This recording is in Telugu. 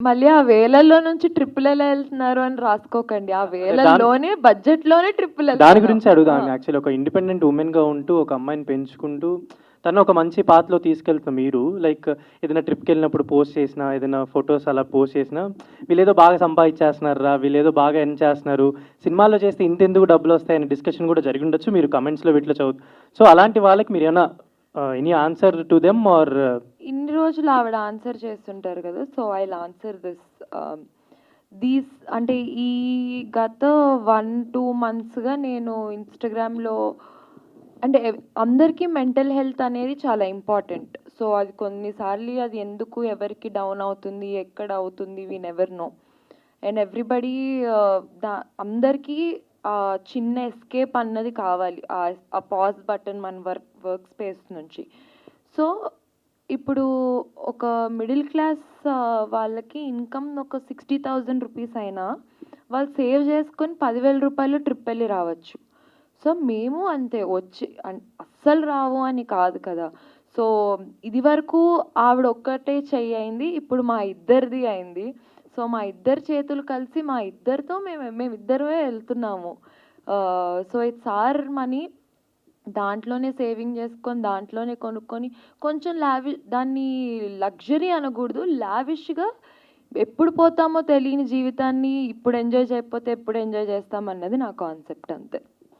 మళ్ళీ ఆ వేలల్లో నుంచి ట్రిప్పులెలా ఎళ్తున్నారు అని రాసుకోకండి. ఆ వేలల్లోనే బడ్జెట్‌లోనే దాని ట్రిప్పులెళ్తున్నాం. గురించి అడుగుదామండి. యాక్చువల్లీ ఒక ఇండిపెండెంట్ వుమెన్‌గా ఉంటూ, ఒక అమ్మాయిని పెంచుకుంటూ, తను ఒక మంచి పాత్‌లో తీసుకెళ్తున్న మీరు, లైక్ ఏదైనా ట్రిప్‌కెళ్ళినప్పుడు పోస్ట్ చేసినా, ఏదైనా ఫోటోస్ అలా పోస్ట్ చేసినా, వీళ్ళేదో బాగా సంపాదిచ్చేస్తున్నార్రా, వీళ్ళేదో బాగా ఎర్న్ చేస్తున్నారు, సినిమాల్లో చేస్తే ఇంతెందుకు డబ్బులొస్తాయని డిస్కషన్ కూడా జరిగుండొచ్చు. మీరు కమెంట్స్‌లో వీటిలో సో, అలాంటి వాళ్ళకి మీరేమన్నా any answer to them or ఇన్ని రోజులు ఆవిడ ఆన్సర్ చేస్తుంటారు కదా! So, I will answer this. These అంటే ఈ గత 1, 2 మంత్స్‌గా నేను ఇన్‌స్టాగ్రామ్‌లో అంటే అందరికీ మెంటల్ హెల్త్ అనేది చాలా ఇంపార్టెంట్. సో, అది కొన్నిసార్లు అది ఎందుకు ఎవరికి డౌన్ అవుతుంది, ఎక్కడ అవుతుంది we never know. And everybody దా అందరికీ చిన్న ఎస్కేప్ అన్నది కావాలి. ఆ పాజ్ బటన్ మన వర్క్ స్పేస్ నుంచి. సో, ఇప్పుడు ఒక మిడిల్ క్లాస్ వాళ్ళకి ఇన్‌కమ్ ఒక 60,000 రూపీస్ అయినా, వాళ్ళు సేవ్ చేసుకొని రూ. 10,000 ట్రిప్ ఎళ్లి రావచ్చు. సో, మేము అంతే వచ్చి అస్సలు రావు అని కాదు కదా! సో, ఇదివరకు ఆవిడ ఒక్కటే చెయ్యి అయింది. ఇప్పుడు మా ఇద్దరిది అయింది. సో, మా ఇద్దరి చేతులు కలిసి మా ఇద్దరితో మేమిద్దరమే ఎళ్తున్నాము. So, it's our money. దాంట్లోనే సేవింగ్ చేసుకొని, దాంట్లోనే కొనుక్కొని, కొంచెం దాన్ని లగ్జరీ అనకూడదు. లావిష్‌గా ఎప్పుడు పోతామో తెలియని జీవితాన్ని ఇప్పుడు ఎంజాయ్ చేయకపోతే ఎప్పుడు ఎంజాయ్ చేస్తామన్నది నా కాన్సెప్ట్ అంతే.